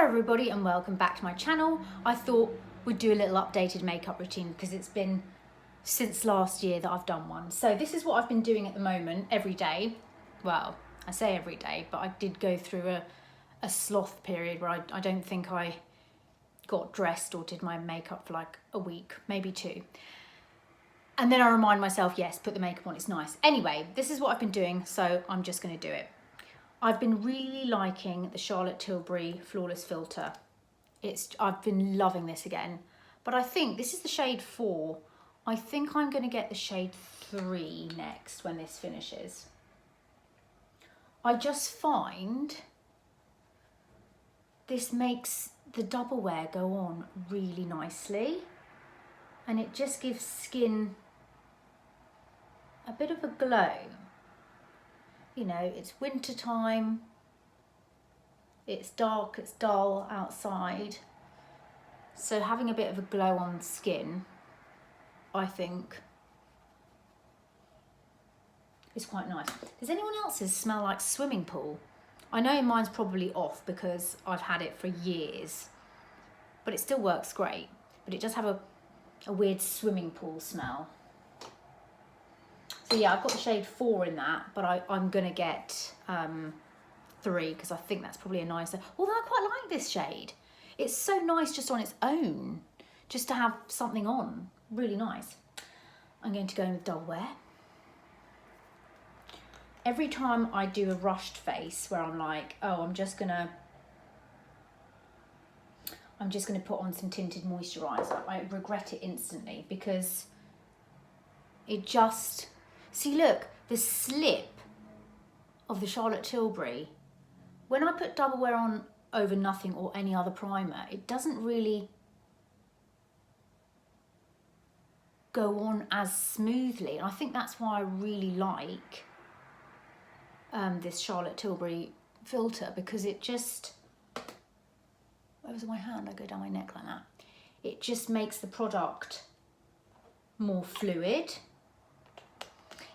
everybody and welcome back to my channel. I thought we'd do a little updated makeup routine because it's been since last year that I've done one. So this is what I've been doing at the moment every day. Well, I say every day, but I did go through a sloth period where I don't think I got dressed or did my makeup for like a week, maybe two. And then I remind myself, yes, put the makeup on, it's nice. Anyway, this is what I've been doing, so I'm just gonna do it. I've been really liking the Charlotte Tilbury Flawless Filter. I've been loving this again, but I think this is the shade 4. I think I'm gonna get the shade 3 next when this finishes. I just find this makes the double wear go on really nicely, and it just gives skin a bit of a glow. You know, it's winter time, it's dark, it's dull outside, so having a bit of a glow on the skin, I think, is quite nice. Does anyone else's smell like swimming pool? I know mine's probably off because I've had it for years, but it still works great, but it does have a weird swimming pool smell. So yeah, I've got the shade 4 in that, but I'm gonna get 3 because I think that's probably a nicer, although I quite like this shade. It's so nice just on its own, just to have something on, really nice. I'm going to go in with double wear. Every time I do a rushed face where I'm like, oh, I'm just gonna put on some tinted moisturiser, I regret it instantly because it just, see, look, the slip of the Charlotte Tilbury, when I put double wear on over nothing or any other primer, it doesn't really go on as smoothly. And I think that's why I really like this Charlotte Tilbury filter, because it just, where was my hand? I go down my neck like that. It just makes the product more fluid.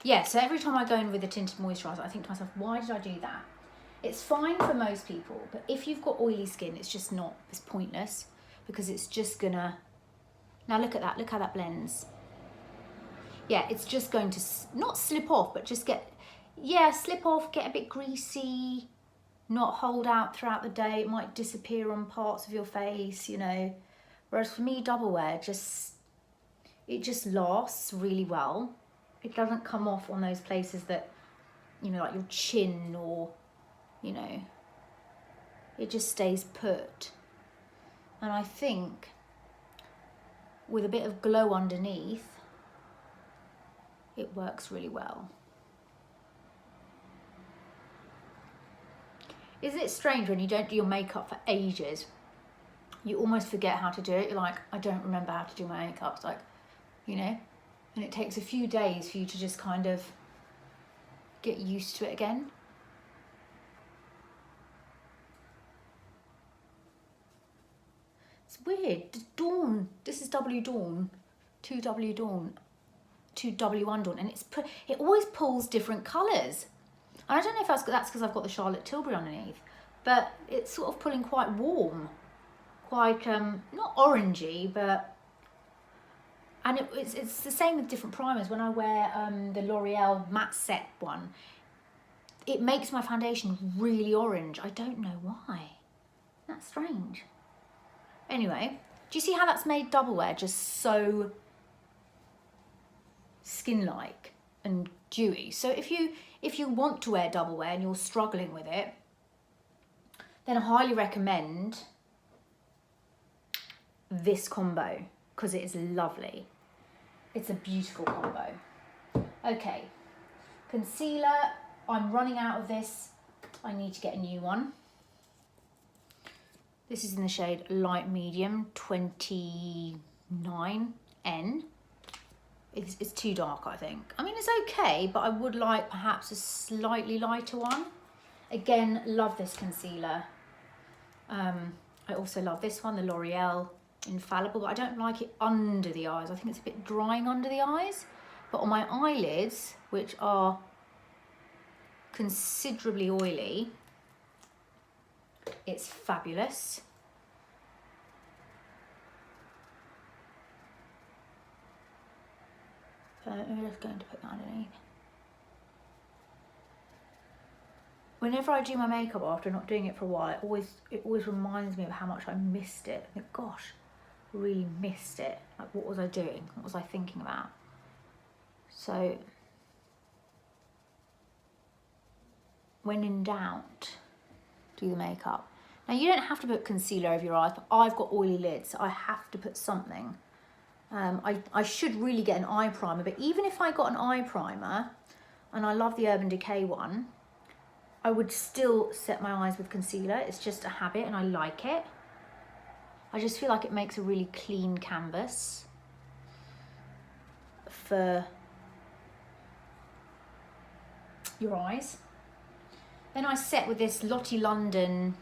Yeah, so every time I go in with a tinted moisturiser, I think to myself, why did I do that? It's fine for most people, but if you've got oily skin, it's just not, it's pointless, because it's just gonna, now look at that, look how that blends. Yeah, it's just going to not slip off, but just get, yeah, slip off, get a bit greasy, not hold out throughout the day. It might disappear on parts of your face, you know. Whereas for me, double wear, it just lasts really well. It doesn't come off on those places that, you know, like your chin or, you know, it just stays put. And I think with a bit of glow underneath, it works really well. Isn't it strange when you don't do your makeup for ages? You almost forget how to do it. You're like, I don't remember how to do my makeup. It's like, you know, and it takes a few days for you to just kind of get used to it again. It's weird. Dawn, this is W Dawn, 2W Dawn, 2W1 Dawn, and it always pulls different colours. And I don't know if that's because I've got the Charlotte Tilbury underneath, but it's sort of pulling quite warm, quite, not orangey, but, and it's the same with different primers. When I wear the L'Oreal matte set one, it makes my foundation really orange. I don't know why. That's strange. Anyway, do you see how that's made double wear just so skin-like and dewy? So if you want to wear double wear and you're struggling with it, then I highly recommend this combo because it is lovely. It's a beautiful combo. Okay, concealer, I'm running out of this. I need to get a new one. This is in the shade Light Medium 29N. It's too dark, I think. I mean, it's okay, but I would like perhaps a slightly lighter one. Again, love this concealer. I also love this one, the L'Oreal Infallible, but I don't like it under the eyes. I think it's a bit drying under the eyes. But on my eyelids, which are considerably oily, it's fabulous. I'm just going to put that underneath. Whenever I do my makeup after not doing it for a while, it always reminds me of how much I missed it. I think, gosh, I really missed it. Like, what was I doing? What was I thinking about? So, when in doubt, do the makeup. Now, you don't have to put concealer over your eyes, but I've got oily lids, so I have to put something. I should really get an eye primer, but even if I got an eye primer, and I love the Urban Decay one, I would still set my eyes with concealer. It's just a habit and I like it. I just feel like it makes a really clean canvas for your eyes. Then I set with this Lottie London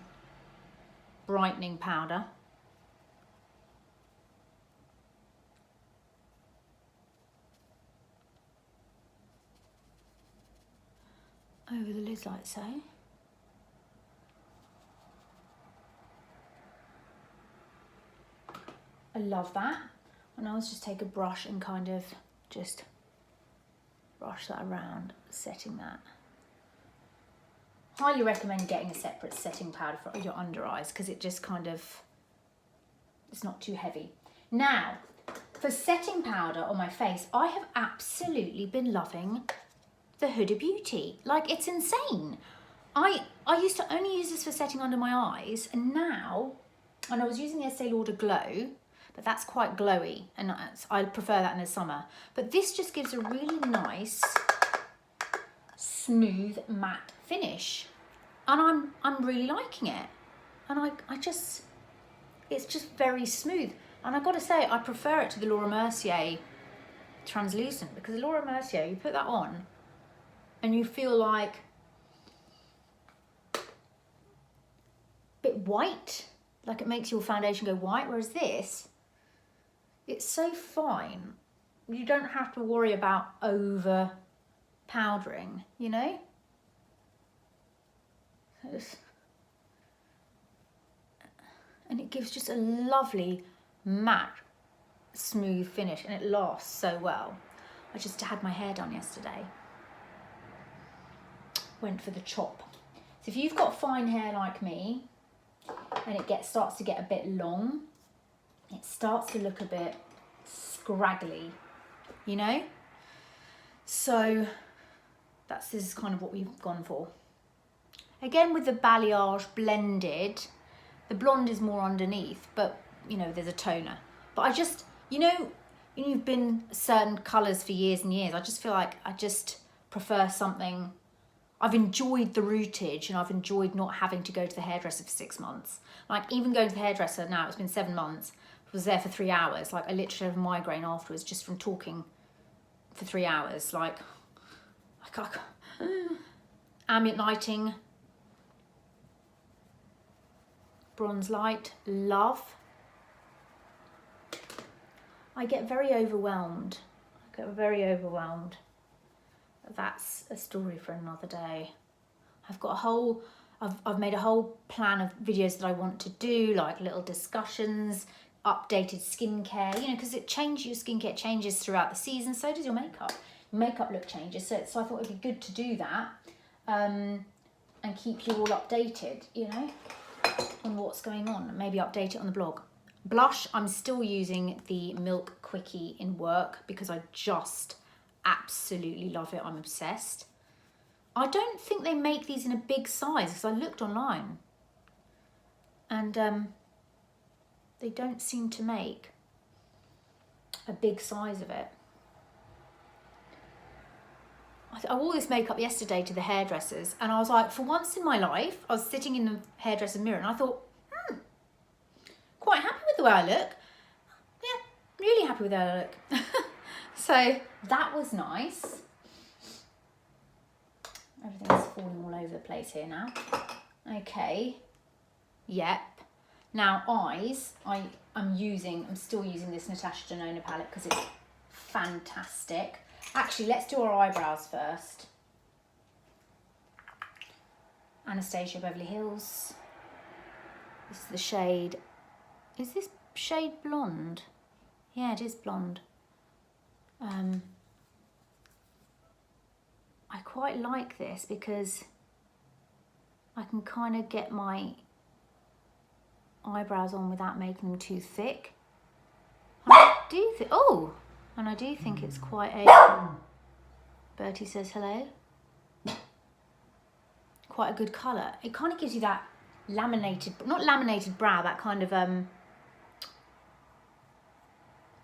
brightening powder. Over the lids like so. I love that. And I'll just take a brush and kind of just brush that around, setting that. Highly recommend getting a separate setting powder for your under eyes because it just kind of, it's not too heavy. Now, for setting powder on my face, I have absolutely been loving the Huda Beauty. Like, it's insane. I used to only use this for setting under my eyes, and now, and I was using the Estee Lauder Glow, but that's quite glowy, and I prefer that in the summer. But this just gives a really nice, smooth, matte finish, and I'm really liking it. And it's just very smooth. And I've got to say, I prefer it to the Laura Mercier translucent, because the Laura Mercier, you put that on, and you feel like a bit white, like it makes your foundation go white, whereas this, it's so fine. You don't have to worry about over powdering, you know? And it gives just a lovely matte, smooth finish, and it lasts so well. I just had my hair done yesterday. Went for the chop. So if you've got fine hair like me and it starts to get a bit long, it starts to look a bit scraggly, you know? So this is kind of what we've gone for. Again, with the balayage blended, the blonde is more underneath, but you know, there's a toner. But I just, you know, you've been certain colours for years and years. I just feel like I just prefer something. I've enjoyed the rootage, and I've enjoyed not having to go to the hairdresser for 6 months. Like, even going to the hairdresser now, it's been 7 months, I was there for 3 hours. Like, I literally have a migraine afterwards just from talking for 3 hours. Like ambient lighting, bronze light, love. I get very overwhelmed. That's a story for another day. I've made a whole plan of videos that I want to do, like little discussions, updated skincare, you know, because your skincare changes throughout the season, so does your makeup. Makeup look changes, so I thought it'd be good to do that, and keep you all updated, you know, on what's going on. Maybe update it on the blog. Blush, I'm still using the Milk Quickie in work because I just absolutely love it. I'm obsessed. I don't think they make these in a big size because I looked online, and they don't seem to make a big size of it. I wore this makeup yesterday to the hairdressers, and I was like, for once in my life, I was sitting in the hairdresser mirror and I thought, quite happy with the way I look. Yeah, really happy with the way I look. So that was nice. Everything's falling all over the place here now. Okay. Yep. Now eyes, I'm still using this Natasha Denona palette because it's fantastic. Actually, let's do our eyebrows first. Anastasia Beverly Hills. This is the shade. Is this shade blonde? Yeah, it is blonde. I quite like this because I can kind of get my eyebrows on without making them too thick. And I do think, oh, and I do think it's quite a, Bertie says hello, quite a good colour. It kind of gives you that laminated, not laminated brow, that kind of,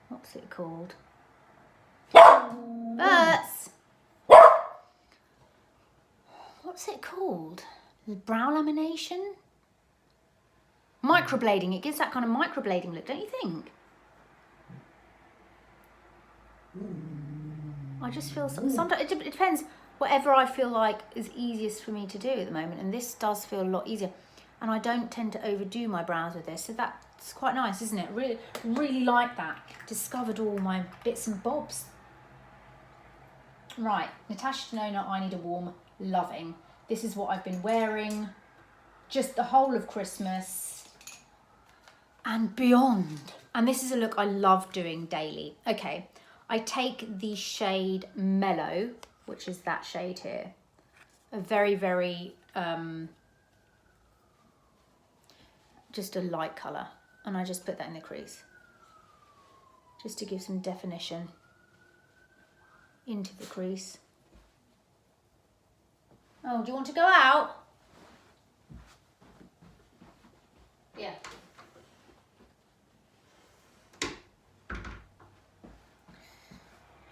what's it called? Berts! What's it called? Brow lamination? Microblading. It gives that kind of microblading look, don't you think? I just feel sometimes it depends. Whatever I feel like is easiest for me to do at the moment, and this does feel a lot easier. And I don't tend to overdo my brows with this, so that's quite nice, isn't it? Really, really like that. Discovered all my bits and bobs. Right, Natasha, Denona, I Need a Warm, loving. This is what I've been wearing just the whole of Christmas and beyond. And this is a look I love doing daily. Okay, I take the shade Mellow, which is that shade here. A very, very, just a light colour. And I just put that in the crease. Just to give some definition into the crease. Oh, do you want to go out? Yeah.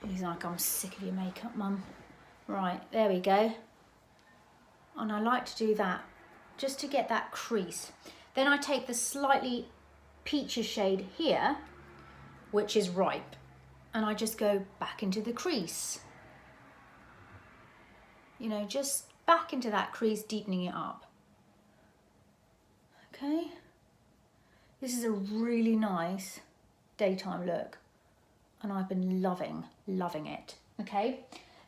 He's like, I'm sick of your makeup, Mum. Right, there we go. And I like to do that just to get that crease. Then I take the slightly peachy shade here, which is Ripe, and I just go back into the crease. You know, just back into that crease, deepening it up. Okay. This is a really nice daytime look, and I've been loving it. Okay.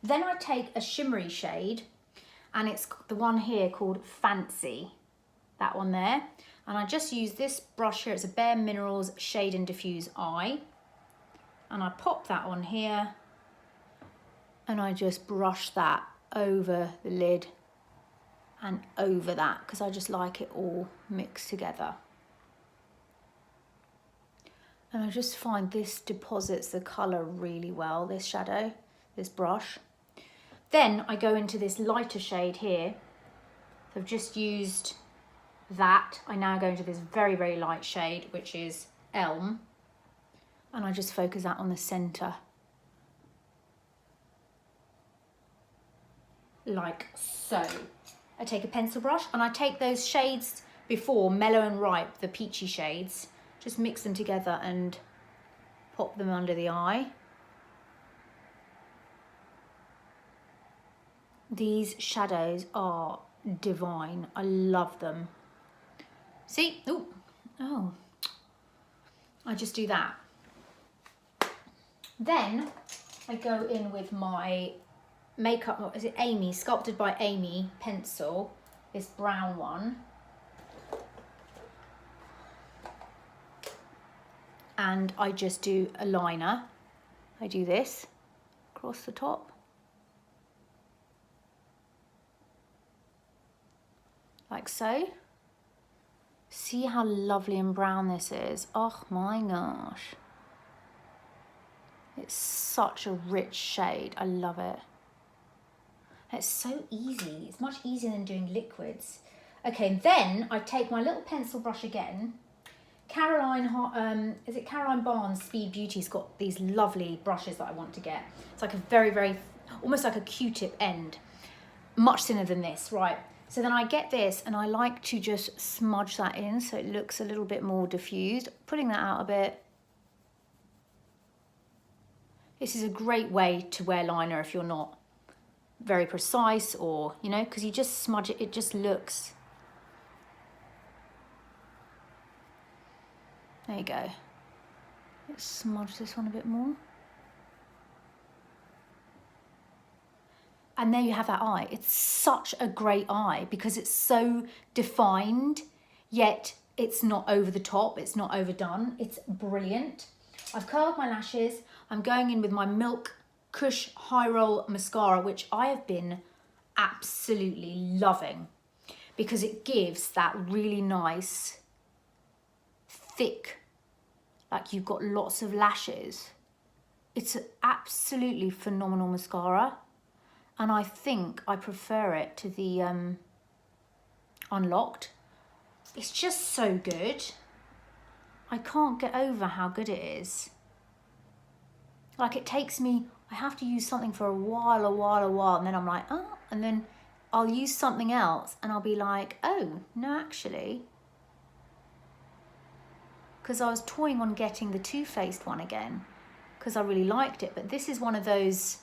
Then I take a shimmery shade, and it's the one here called Fancy, that one there. And I just use this brush here. It's a BareMinerals Shade and Diffuse Eye. And I pop that on here, and I just brush that over the lid and over that, because I just like it all mixed together. And I just find this deposits the colour really well, this shadow, this brush. Then I go into this lighter shade here. So I've just used that. I now go into this very, very light shade, which is Elm. And I just focus that on the centre. Like so. I take a pencil brush and I take those shades before, Mellow and Ripe, the peachy shades, just mix them together and pop them under the eye. These shadows are divine. I love them. See? Ooh. Oh. I just do that. Then I go in with my makeup, what is it, Aimee, Sculpted by Aimee pencil, this brown one. And I just do a liner. I do this across the top. Like so. See how lovely and brown this is? Oh my gosh. It's such a rich shade. I love it. It's so easy. It's much easier than doing liquids. Okay, and then I take my little pencil brush again. Is it Caroline Barnes Speed Beauty's got these lovely brushes that I want to get. It's like a very, very, almost like a Q-tip end. Much thinner than this, right? So then I get this and I like to just smudge that in so it looks a little bit more diffused. Putting that out a bit. This is a great way to wear liner if you're not very precise, or, you know, because you just smudge it, it just looks. There you go. Let's smudge this one a bit more. And there you have that eye. It's such a great eye because it's so defined, yet it's not over the top, it's not overdone. It's brilliant. I've curled my lashes. I'm going in with my Milk Kush High Roll Mascara, which I have been absolutely loving because it gives that really nice, thick, like you've got lots of lashes. It's an absolutely phenomenal mascara. And I think I prefer it to the Unlocked. It's just so good. I can't get over how good it is. Like it takes me, I have to use something for a while, and then I'm like, oh, and then I'll use something else and I'll be like, oh, no, actually. Because I was toying on getting the Too Faced one again because I really liked it. But this is one of those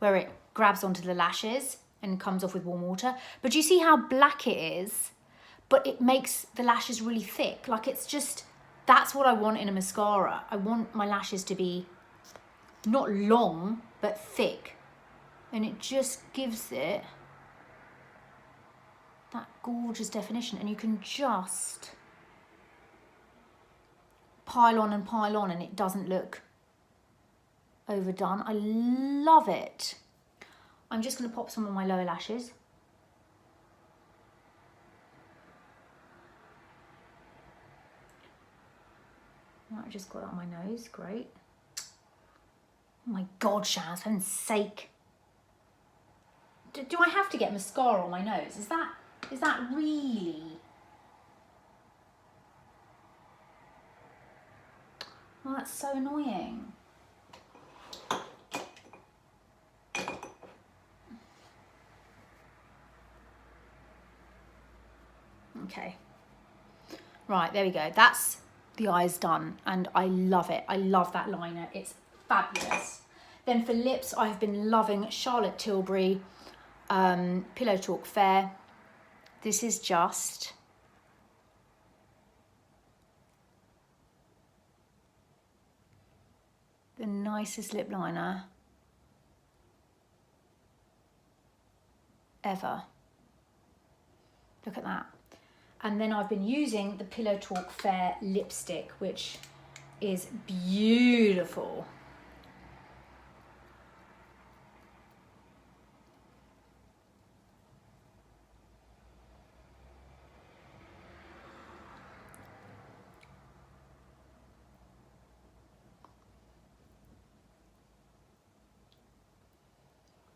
where it grabs onto the lashes and comes off with warm water. But do you see how black it is? But it makes the lashes really thick. Like it's just, that's what I want in a mascara. I want my lashes to be not long, but thick. And it just gives it that gorgeous definition. And you can just pile on and it doesn't look overdone. I love it. I'm just going to pop some on my lower lashes. I just got it on my nose, great. Oh my God, Shaz, for heaven's sake. Do I have to get mascara on my nose? Is that really? Oh, that's so annoying. Okay. Right, there we go. That's the eyes done and I love it. I love that liner. It's fabulous. Then for lips, I've been loving Charlotte Tilbury Pillow Talk Fair. This is just the nicest lip liner ever. Look at that. And then I've been using the Pillow Talk Fair lipstick, which is beautiful.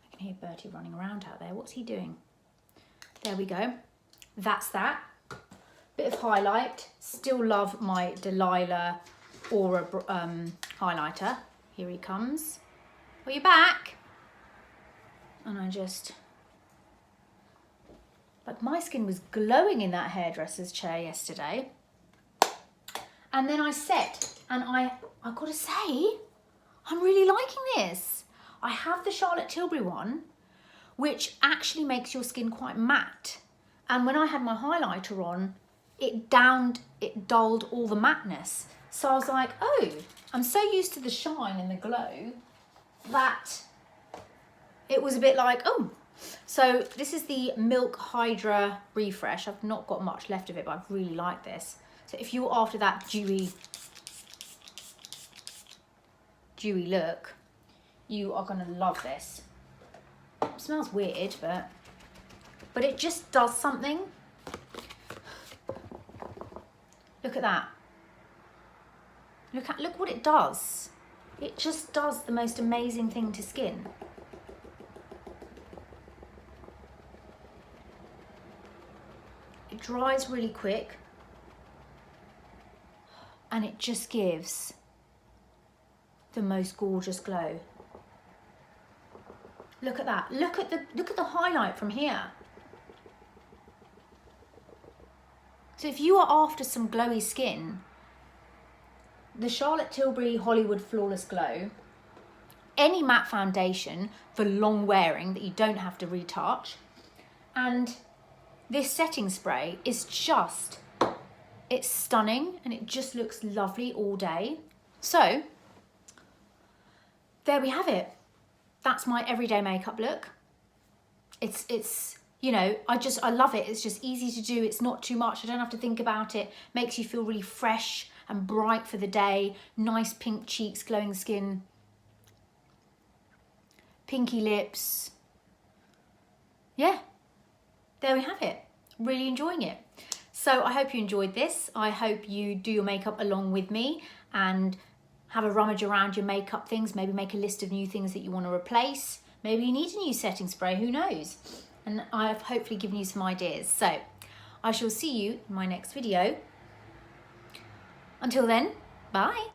I can hear Bertie running around out there. What's he doing? There we go. That's that. Bit of highlight. Still love my Delilah Aura highlighter. Here he comes. Are you back? And I just, like my skin was glowing in that hairdresser's chair yesterday. And then I set, and I gotta say, I'm really liking this. I have the Charlotte Tilbury one, which actually makes your skin quite matte. And when I had my highlighter on, it dulled all the matteness. So I was like, oh, I'm so used to the shine and the glow that it was a bit like, oh. So this is the Milk Hydra Refresh. I've not got much left of it, but I really like this. So if you're after that dewy look, you are gonna love this. It smells weird, but it just does something. Look at that. Look what it does. It just does the most amazing thing to skin. It dries really quick. And it just gives the most gorgeous glow. Look at that. Look at the highlight from here. So if you are after some glowy skin, the Charlotte Tilbury Hollywood Flawless Glow, any matte foundation for long wearing that you don't have to retouch, and this setting spray is just, it's stunning and it just looks lovely all day. So there we have it. That's my everyday makeup look. It's you know, I love it. It's just easy to do. It's not too much. I don't have to think about it. Makes you feel really fresh and bright for the day. Nice pink cheeks, glowing skin. pinky lips. Yeah, there we have it. Really enjoying it. So I hope you enjoyed this. I hope you do your makeup along with me and have a rummage around your makeup things. Maybe make a list of new things that you want to replace. Maybe you need a new setting spray, who knows? And I've hopefully given you some ideas. So I shall see you in my next video. Until then, bye.